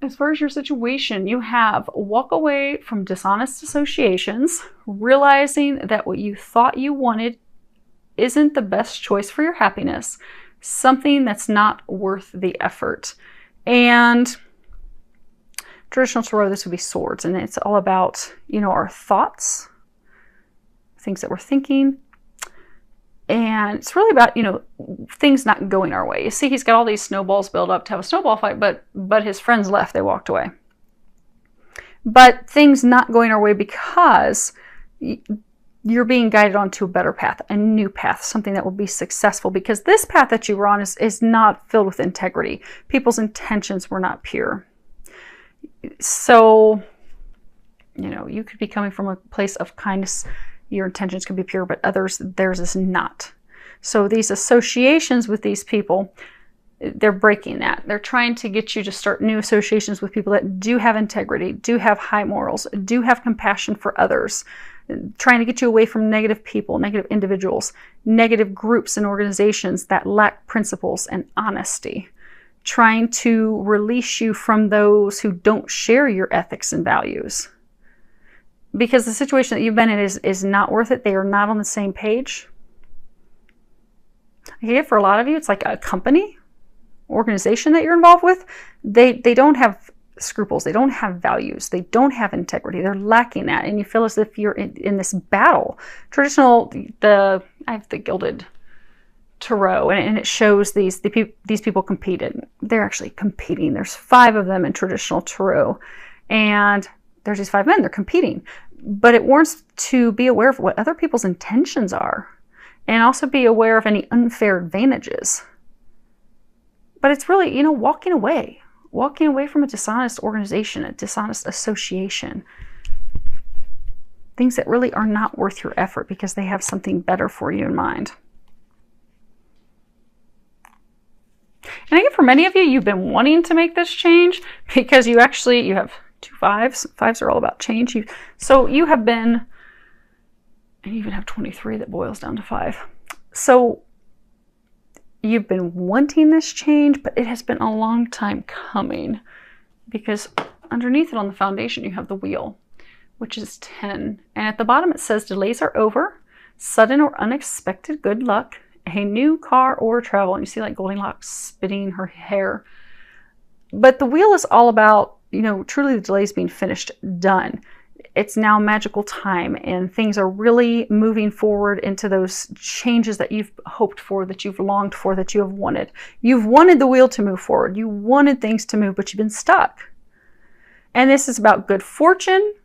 as far as your situation, you have walk away from dishonest associations, realizing that what you thought you wanted isn't the best choice for your happiness, something that's not worth the effort. And traditional tarot, this would be swords, and it's all about, our thoughts, things that we're thinking. And it's really about, things not going our way. You see, he's got all these snowballs built up to have a snowball fight, but his friends left, they walked away. But things not going our way because you're being guided onto a better path, a new path, something that will be successful, because this path that you were on is not filled with integrity. People's intentions were not pure. So, you could be coming from a place of kindness. Your intentions could be pure, but theirs is not. So these associations with these people, they're breaking that. They're trying to get you to start new associations with people that do have integrity, do have high morals, do have compassion for others, trying to get you away from negative people, negative individuals, negative groups and organizations that lack principles and honesty, trying to release you from those who don't share your ethics and values. Because the situation that you've been in is not worth it. They are not on the same page. Okay, for a lot of you, it's like a company, organization that you're involved with. They don't have scruples. They don't have values. They don't have integrity. They're lacking that. And you feel as if you're in this battle. Traditional, I have the Gilded Tarot, and it shows these people competed. They're actually competing. There's 5 of them in traditional tarot. And there's these 5 men, they're competing. But it warns to be aware of what other people's intentions are, and also be aware of any unfair advantages. But it's really, walking away from a dishonest organization, a dishonest association. Things that really are not worth your effort because they have something better for you in mind. And I think for many of you, you've been wanting to make this change because you have 2 5s. 5s are all about change. So you have been, and you even have 23 that boils down to 5. So you've been wanting this change, but it has been a long time coming, because underneath it on the foundation, you have the wheel, which is 10. And at the bottom, it says delays are over, sudden or unexpected good luck, a new car or travel. And you see like Goldilocks spitting her hair. But the wheel is all about, truly the delays being finished, done. It's now magical time, and things are really moving forward into those changes that you've hoped for, that you've longed for, that you have wanted. You've wanted the wheel to move forward. You wanted things to move, but you've been stuck. And this is about good fortune,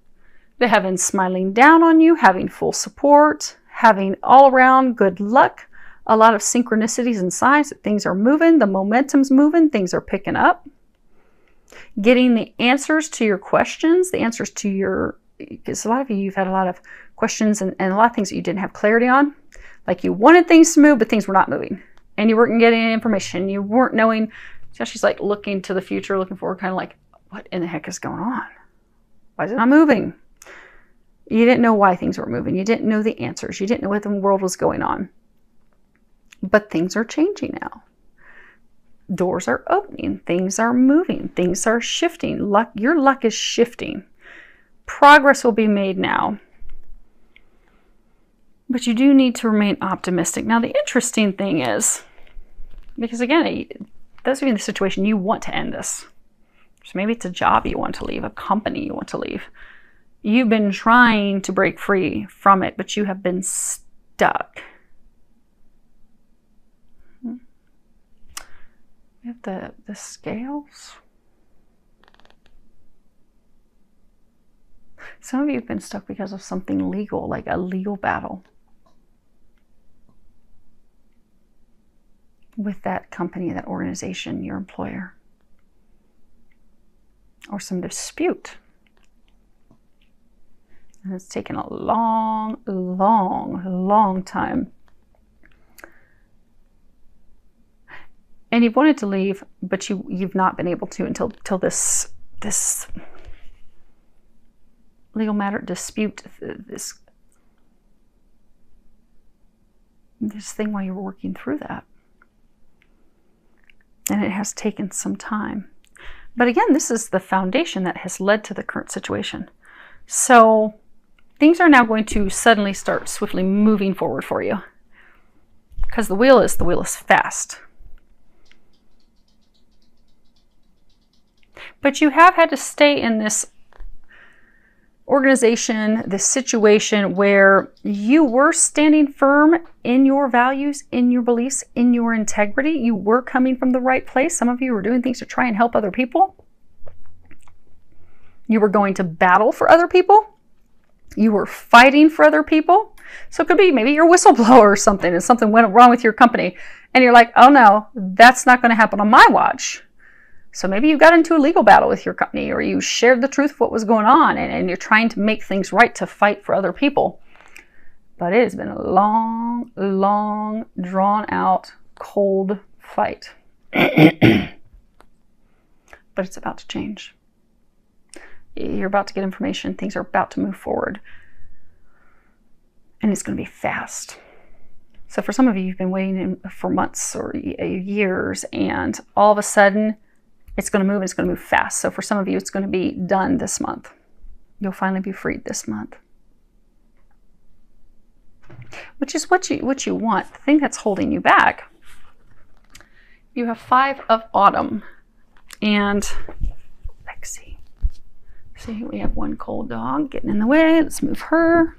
the heavens smiling down on you, having full support, having all around good luck, a lot of synchronicities and signs that things are moving, the momentum's moving, things are picking up. Getting the answers to your questions, the answers to because a lot of you've had a lot of questions and a lot of things that you didn't have clarity on. Like you wanted things to move, but things were not moving. And you weren't getting any information. You weren't knowing. So she's like looking to the future, looking forward, kind of like, what in the heck is going on? Why is it not moving? You didn't know why things were moving. You didn't know the answers. You didn't know what the world was going on. But things are changing now. Doors are opening. Things are moving. Things are shifting. Your luck is shifting. Progress will be made now. But you do need to remain optimistic. Now, the interesting thing is, because again, those of you in the situation, you want to end this. So maybe it's a job you want to leave, a company you want to leave. You've been trying to break free from it, but you have been stuck. We have the scales. Some of you have been stuck because of something legal, like a legal battle with that company, that organization, your employer, or some dispute. And it's taken a long, long, long time. And you've wanted to leave, but you've not been able to until this legal matter dispute, this thing while you were working through that. And it has taken some time. But again, this is the foundation that has led to the current situation. So things are now going to suddenly start swiftly moving forward for you, because the wheel is fast. But you have had to stay in this organization, this situation where you were standing firm in your values, in your beliefs, in your integrity. You were coming from the right place. Some of you were doing things to try and help other people. You were going to battle for other people. You were fighting for other people. So it could be maybe you're a whistleblower or something, and something went wrong with your company, and you're like, oh no, that's not going to happen on my watch. So maybe you got into a legal battle with your company, or you shared the truth of what was going on, and you're trying to make things right to fight for other people. But it has been a long, long, drawn out, cold fight. But it's about to change. You're about to get information. Things are about to move forward. And it's going to be fast. So for some of you, you've been waiting for months or years, and all of a sudden, it's going to move, and it's going to move fast. So for some of you, it's going to be done this month. You'll finally be freed this month. Which is what you want. The thing that's holding you back. You have 5 of Autumn. And let's see. See, we have one cold dog getting in the way. Let's move her.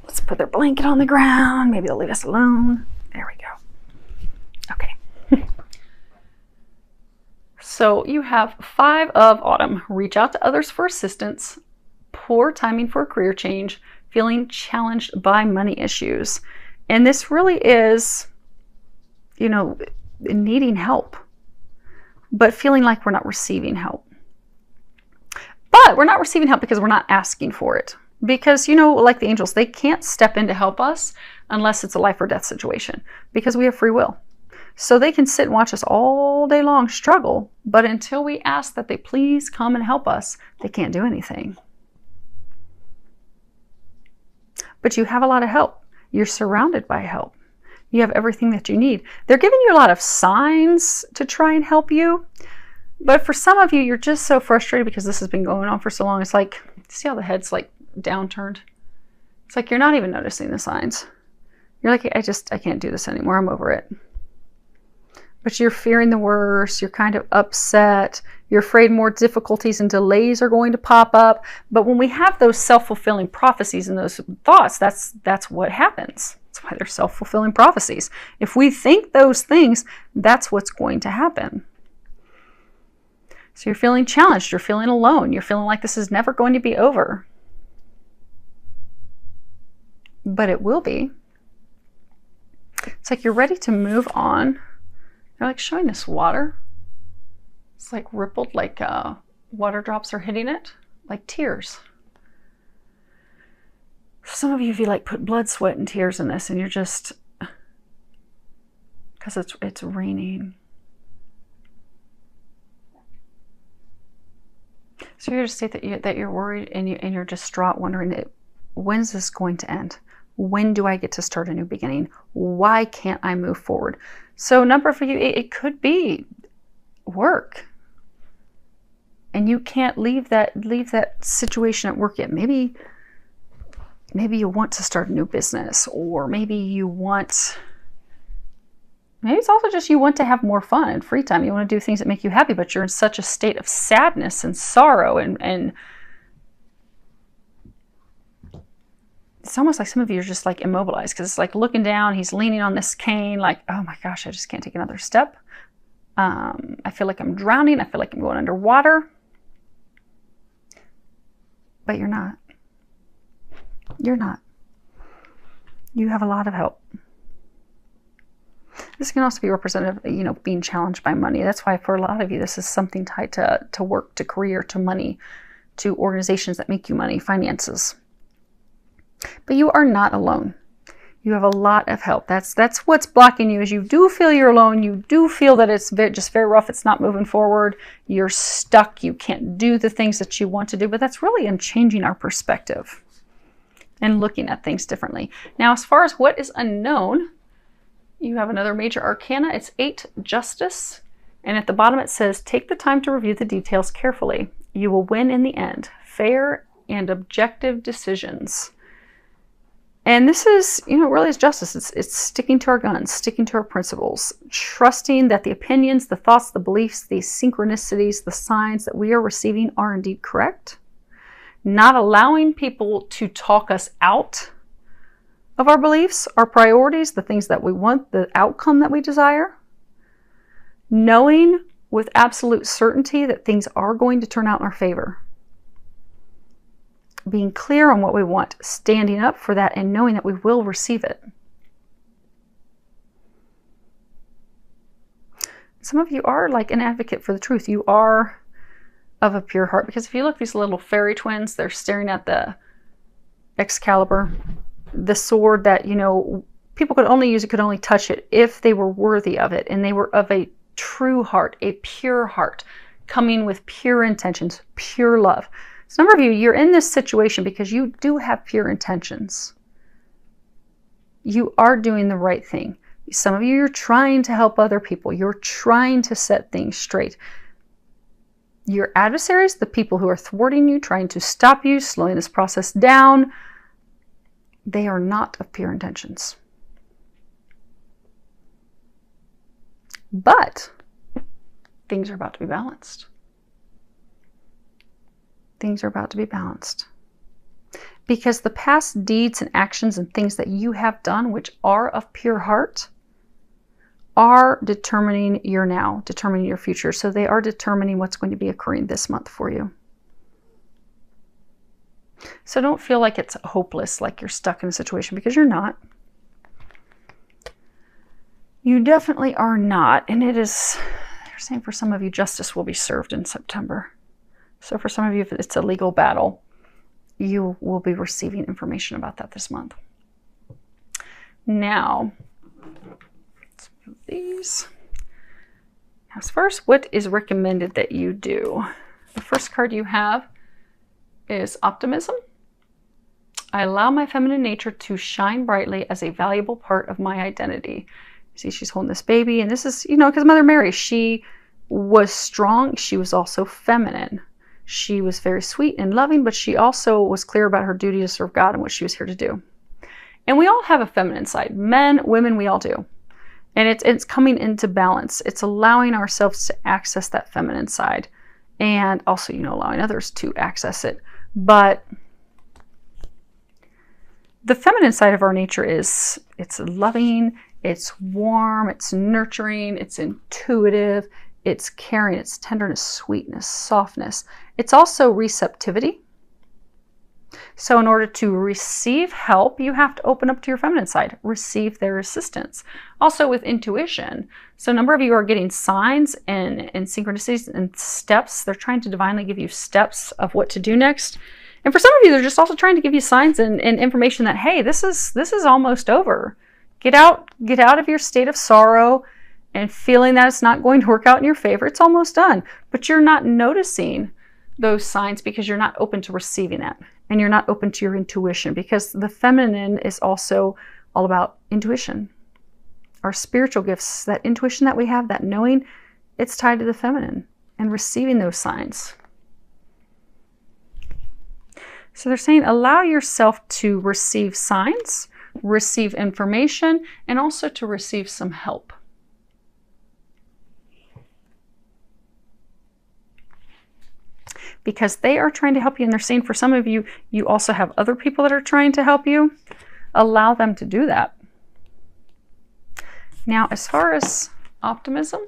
Let's put their blanket on the ground. Maybe they'll leave us alone. There we go. Okay. So you have 5 of Autumn. Reach out to others for assistance. Poor timing for a career change. Feeling challenged by money issues. And this really is, needing help, but feeling like we're not receiving help. But we're not receiving help because we're not asking for it. Because, like the angels, they can't step in to help us unless it's a life or death situation, because we have free will. So they can sit and watch us all day long struggle, but until we ask that they please come and help us, they can't do anything. But you have a lot of help. You're surrounded by help. You have everything that you need. They're giving you a lot of signs to try and help you. But for some of you, you're just so frustrated because this has been going on for so long. It's like, see how the head's like downturned? It's like you're not even noticing the signs. You're like, I can't do this anymore. I'm over it. But you're fearing the worst. You're kind of upset. You're afraid more difficulties and delays are going to pop up. But when we have those self-fulfilling prophecies and those thoughts, that's what happens. That's why they're self-fulfilling prophecies. If we think those things, that's what's going to happen. So you're feeling challenged. You're feeling alone. You're feeling like this is never going to be over. But it will be. It's like you're ready to move on. You're like showing this water. It's like rippled, like water drops are hitting it, like tears. Some of you, if you like put blood, sweat, and tears in this, and you're just, because it's raining. So you're to state that you're worried and you're distraught, wondering, when's this going to end? When do I get to start a new beginning? Why can't I move forward? So a number of you, it could be work. And you can't leave that situation at work yet. Maybe you want to start a new business, or maybe it's also just you want to have more fun and free time. You want to do things that make you happy, but you're in such a state of sadness and sorrow, and it's almost like some of you are just like immobilized, because it's like looking down, he's leaning on this cane like, oh my gosh, I just can't take another step. I feel like I'm drowning. I feel like I'm going underwater. But you're not. You're not. You have a lot of help. This can also be representative, being challenged by money. That's why for a lot of you, this is something tied to work, to career, to money, to organizations that make you money, finances. But you are not alone. You have a lot of help. That's what's blocking you, is you do feel you're alone. You do feel that it's just very rough. It's not moving forward. You're stuck. You can't do the things that you want to do. But that's really in changing our perspective and looking at things differently. Now, as far as what is unknown, you have another major arcana. It's 8, Justice. And at the bottom it says, take the time to review the details carefully. You will win in the end. Fair and objective decisions. And this is, really is justice. It's sticking to our guns, sticking to our principles, trusting that the opinions, the thoughts, the beliefs, the synchronicities, the signs that we are receiving are indeed correct. Not allowing people to talk us out of our beliefs, our priorities, the things that we want, the outcome that we desire. Knowing with absolute certainty that things are going to turn out in our favor. Being clear on what we want, standing up for that, and knowing that we will receive it. Some of you are like an advocate for the truth. You are of a pure heart. Because if you look, these little fairy twins, they're staring at the Excalibur, the sword that, people could only use it, could only touch it if they were worthy of it. And they were of a true heart, a pure heart, coming with pure intentions, pure love. Some of you, you're in this situation because you do have pure intentions. You are doing the right thing. Some of you, you're trying to help other people. You're trying to set things straight. Your adversaries, the people who are thwarting you, trying to stop you, slowing this process down, they are not of pure intentions. But things are about to be balanced. Things are about to be balanced. Because the past deeds and actions and things that you have done, which are of pure heart, are determining your now, determining your future. So they are determining what's going to be occurring this month for you. So don't feel like it's hopeless, like you're stuck in a situation, because you're not. You definitely are not. And it is, they're saying for some of you, justice will be served in September. So for some of you, if it's a legal battle, you will be receiving information about that this month. Now, let's move these. As first, what is recommended that you do? The first card you have is optimism. I allow my feminine nature to shine brightly as a valuable part of my identity. See, she's holding this baby, and this is, because Mother Mary, she was strong. She was also feminine. She was very sweet and loving, but she also was clear about her duty to serve God and what she was here to do. And we all have a feminine side. Men, women, we all do. And it's coming into balance. It's allowing ourselves to access that feminine side. And also, allowing others to access it. But the feminine side of our nature it's loving, it's warm, it's nurturing, it's intuitive, it's caring, it's tenderness, sweetness, softness. It's also receptivity. So in order to receive help, you have to open up to your feminine side, receive their assistance. Also with intuition. So a number of you are getting signs and synchronicities and steps. They're trying to divinely give you steps of what to do next. And for some of you, they're just also trying to give you signs and information that, hey, this is almost over. Get out of your state of sorrow and feeling that it's not going to work out in your favor. It's almost done. But you're not noticing those signs because you're not open to receiving that. And you're not open to your intuition, because the feminine is also all about intuition. Our spiritual gifts, that intuition that we have, that knowing, it's tied to the feminine and receiving those signs. So they're saying allow yourself to receive signs, receive information, and also to receive some help. Because they are trying to help you, and they're saying for some of you, you also have other people that are trying to help you. Allow them to do that. Now, as far as optimism,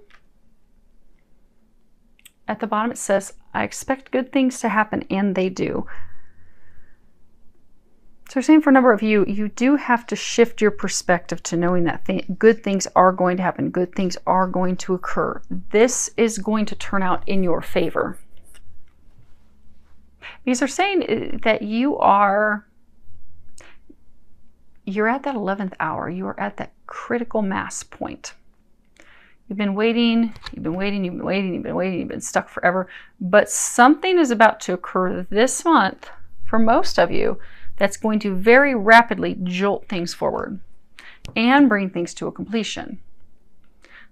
at the bottom it says, I expect good things to happen, and they do. So they're saying for a number of you, you do have to shift your perspective to knowing that good things are going to happen, good things are going to occur. This is going to turn out in your favor. Because they're saying that you're at that 11th hour. You are at that critical mass point. You've been waiting, you've been waiting, you've been waiting, you've been waiting, you've been stuck forever. But something is about to occur this month for most of you that's going to very rapidly jolt things forward and bring things to a completion.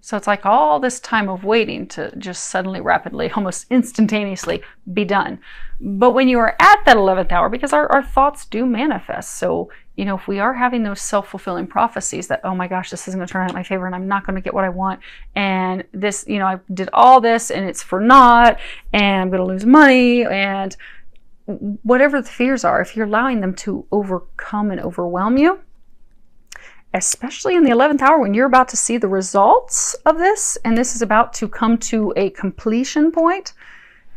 So it's like all this time of waiting to just suddenly, rapidly, almost instantaneously be done. But when you are at that 11th hour, because our thoughts do manifest. So, you know, if we are having those self-fulfilling prophecies that, oh my gosh, this isn't going to turn out in my favor and I'm not going to get what I want. And this, you know, I did all this and it's for naught and I'm going to lose money and whatever the fears are, if you're allowing them to overcome and overwhelm you, especially in the 11th hour when you're about to see the results of this, and this is about to come to a completion point,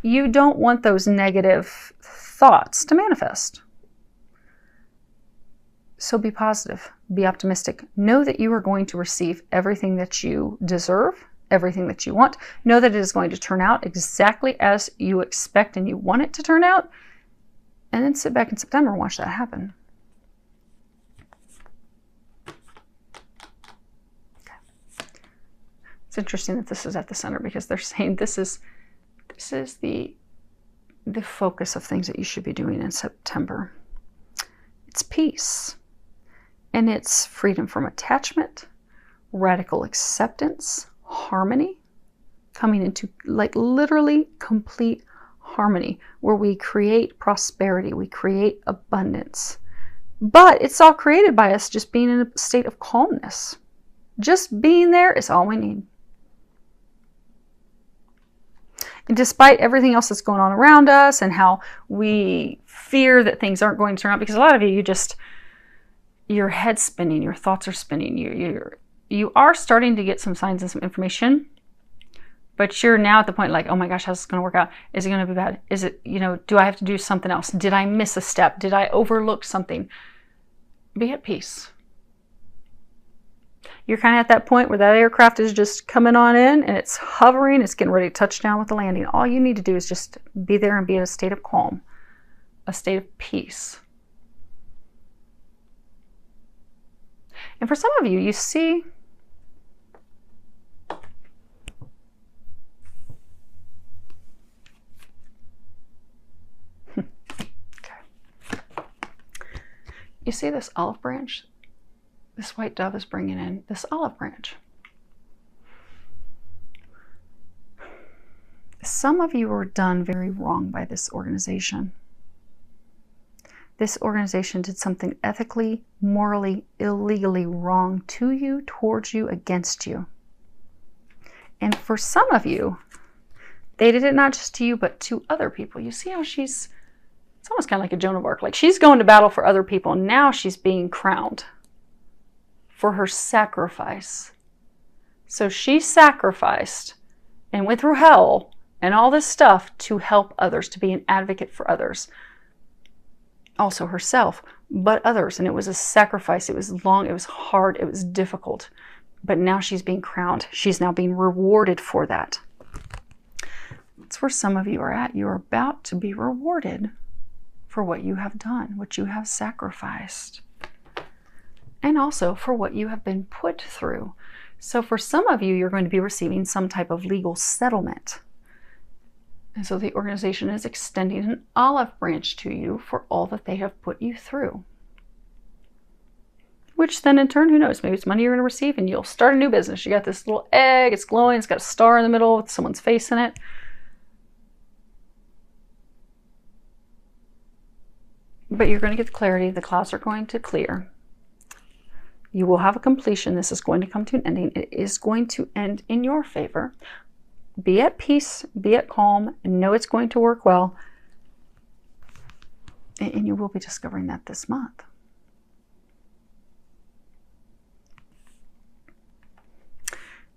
you don't want those negative thoughts to manifest. So be positive, be optimistic. Know that you are going to receive everything that you deserve, everything that you want. Know that it is going to turn out exactly as you expect and you want it to turn out. And then sit back in September and watch that happen. It's interesting that this is at the center because they're saying this is the focus of things that you should be doing in September. It's peace. And it's freedom from attachment, radical acceptance, harmony, coming into like literally complete harmony where we create prosperity, we create abundance. But it's all created by us just being in a state of calmness. Just being there is all we need. And despite everything else that's going on around us and how we fear that things aren't going to turn out, because a lot of you just, your head's spinning, your thoughts are spinning, you are starting to get some signs and some information, but you're now at the point like, oh my gosh, how's this going to work out? Is it going to be bad? Is it, you know, do I have to do something else? Did I miss a step? Did I overlook something? Be at peace. You're kind of at that point where that aircraft is just coming on in and it's hovering, it's getting ready to touch down with the landing. All you need to do is just be there and be in a state of calm, a state of peace. And for some of you, you see, you see this olive branch? This white dove is bringing in this olive branch. Some of you were done very wrong by this organization. This organization did something ethically, morally, illegally wrong to you, towards you, against you. And for some of you, they did it not just to you, but to other people. You see how it's almost kind of like a Joan of Arc. Like she's going to battle for other people. And now she's being crowned for her sacrifice. So she sacrificed and went through hell and all this stuff to help others, to be an advocate for others. Also herself, but others. And it was a sacrifice. It was long, it was hard, it was difficult. But now she's being crowned. She's now being rewarded for that. That's where some of you are at. You're about to be rewarded for what you have done, what you have sacrificed. And also for what you have been put through. So for some of you, you're going to be receiving some type of legal settlement. And so the organization is extending an olive branch to you for all that they have put you through. Which then in turn, who knows, maybe it's money you're going to receive and you'll start a new business. You got this little egg, it's glowing, it's got a star in the middle with someone's face in it. But you're going to get the clarity, the clouds are going to clear. You will have a completion. This is going to come to an ending. It is going to end in your favor. Be at peace, be at calm, and know it's going to work well. And you will be discovering that this month.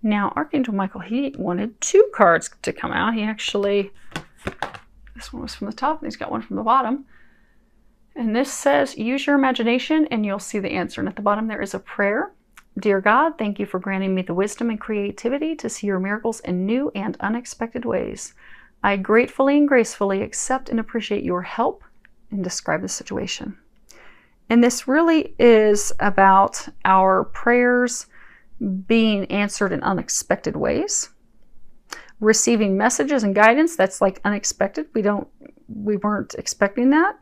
Now, Archangel Michael, he wanted 2 cards to come out. He actually, this one was from the top, and he's got one from the bottom. And this says, use your imagination and you'll see the answer. And at the bottom there is a prayer. Dear God, thank you for granting me the wisdom and creativity to see your miracles in new and unexpected ways. I gratefully and gracefully accept and appreciate your help and describe the situation. And this really is about our prayers being answered in unexpected ways. Receiving messages and guidance that's like unexpected. We weren't expecting that.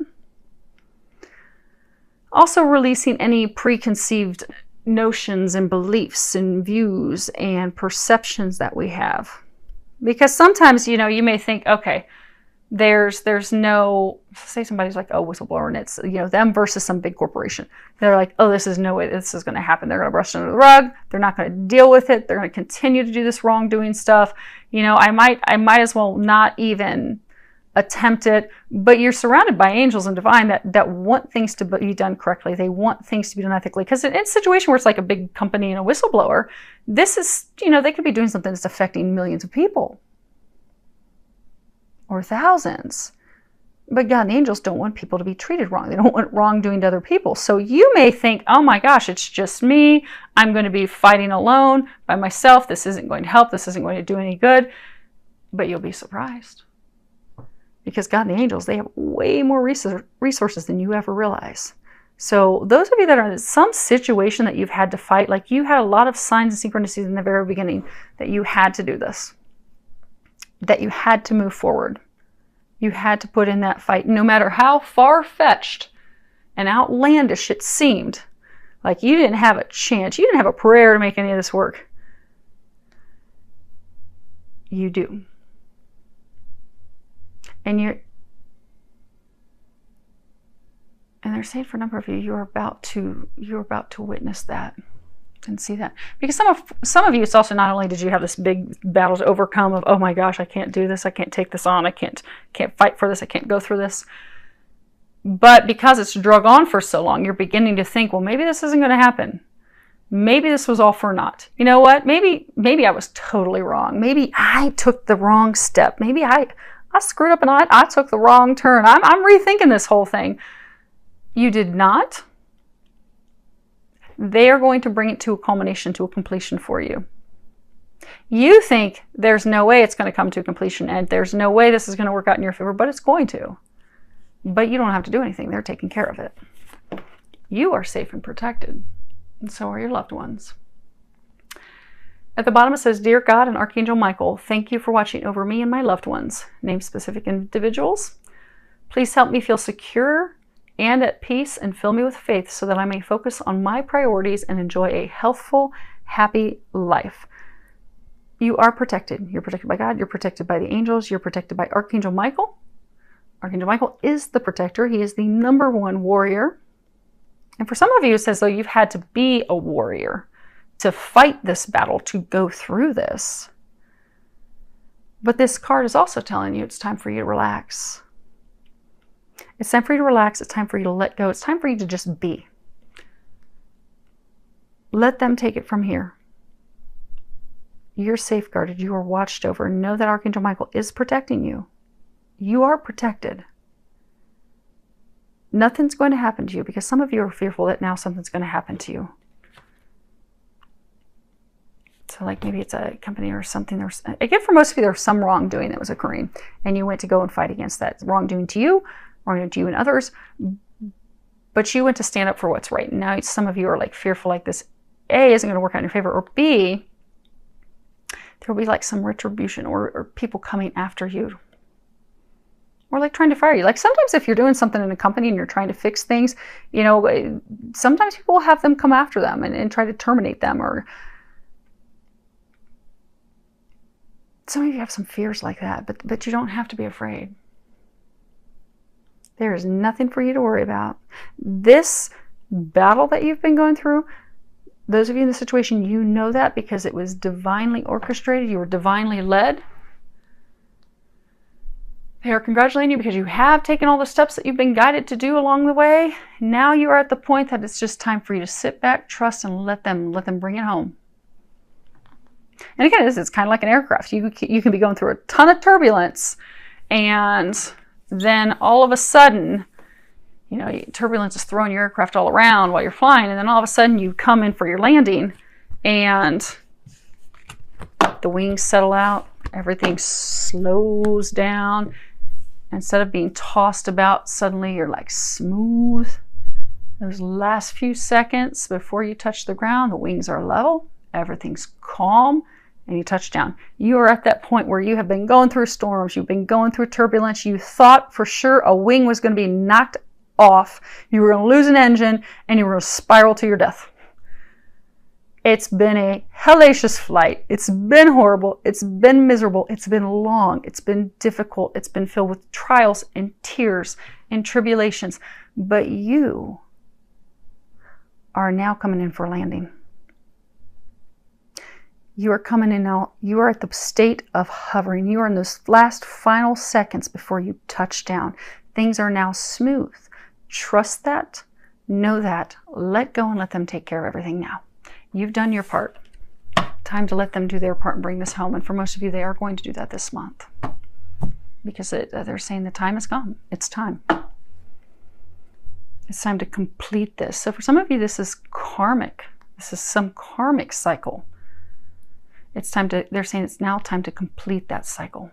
Also releasing any preconceived notions and beliefs and views and perceptions that we have. Because sometimes, you know, you may think, okay, there's no, say somebody's like, oh, whistleblower, and it's, you know, them versus some big corporation. They're like, oh, this is no way this is going to happen. They're going to brush it under the rug. They're not going to deal with it. They're going to continue to do this wrongdoing stuff. You know, I might as well not even attempt it. But you're surrounded by angels and divine that want things to be done correctly. They want things to be done ethically. Because in a situation where it's like a big company and a whistleblower, this is, you know, they could be doing something that's affecting millions of people. Or thousands. But God and the angels don't want people to be treated wrong. They don't want wrongdoing to other people. So you may think, oh my gosh, it's just me. I'm going to be fighting alone by myself. This isn't going to help. This isn't going to do any good. But you'll be surprised. Because God and the angels, they have way more resources than you ever realize. So those of you that are in some situation that you've had to fight, like you had a lot of signs and synchronicities in the very beginning that you had to do this. That you had to move forward. You had to put in that fight, no matter how far-fetched and outlandish it seemed. Like you didn't have a chance. You didn't have a prayer to make any of this work. You do. And they're saying for a number of you, you're about to witness that. And see that, because some of you, it's also not only did you have this big battle to overcome of, oh my gosh, I can't do this, I can't take this on, I can't fight for this, I can't go through this, but because it's drug on for so long, you're beginning to think, well, maybe this isn't going to happen. Maybe this was all for naught. You know what? Maybe I was totally wrong. Maybe I took the wrong step. Maybe I screwed up and I took the wrong turn. I'm rethinking this whole thing. You did not. They are going to bring it to a culmination, to a completion for you. You think there's no way it's going to come to completion and there's no way this is going to work out in your favor, but it's going to. But you don't have to do anything. They're taking care of it. You are safe and protected, and so are your loved ones. At the bottom it says, Dear God and Archangel Michael, thank you for watching over me and my loved ones. Name specific individuals. Please help me feel secure and at peace, and fill me with faith so that I may focus on my priorities and enjoy a healthful, happy life. You are protected. You're protected by God. You're protected by the angels. You're protected by Archangel Michael. Archangel Michael is the protector. He is the #1 warrior. And for some of you, it says though you've had to be a warrior to fight this battle, to go through this. But this card is also telling you it's time for you to relax. It's time for you to relax. It's time for you to let go. It's time for you to just be. Let them take it from here. You're safeguarded. You are watched over. Know that Archangel Michael is protecting you. You are protected. Nothing's going to happen to you, because some of you are fearful that now something's going to happen to you. So like maybe it's a company or something. Again, for most of you, there's some wrongdoing that was occurring, and you went to go and fight against that wrongdoing to you, wrongdoing to you and others, but you went to stand up for what's right. And now some of you are like fearful, like this A isn't going to work out in your favor, or B, there will be like some retribution or people coming after you, or like trying to fire you. Like sometimes if you're doing something in a company and you're trying to fix things, you know, sometimes people will have them come after them and try to terminate them, or some of you have some fears like that, but you don't have to be afraid. There is nothing for you to worry about. This battle that you've been going through, those of you in the situation, you know that because it was divinely orchestrated. You were divinely led. They are congratulating you because you have taken all the steps that you've been guided to do along the way. Now you are at the point that it's just time for you to sit back, trust, and let them bring it home. And again, it's kind of like an aircraft. You can be going through a ton of turbulence, and then all of a sudden, you know, turbulence is throwing your aircraft all around while you're flying, and then all of a sudden you come in for your landing, and the wings settle out, everything slows down. Instead of being tossed about, suddenly you're like smooth. Those last few seconds before you touch the ground, the wings are level, everything's calm, and you touch down. You are at that point where you have been going through storms, you've been going through turbulence, you thought for sure a wing was going to be knocked off, you were going to lose an engine, and you were going to spiral to your death. It's been a hellacious flight. It's been horrible. It's been miserable. It's been long. It's been difficult. It's been filled with trials and tears and tribulations. But you are now coming in for a landing. You are coming in now. You are at the state of hovering. You are in those last final seconds before you touch down. Things are now smooth. Trust that. Know that. Let go and let them take care of everything now. You've done your part. Time to let them do their part and bring this home. And for most of you, they are going to do that this month. Because they're saying the time has come. It's time. It's time to complete this. So for some of you, this is karmic. This is some karmic cycle. It's time to, they're saying it's now time to complete that cycle.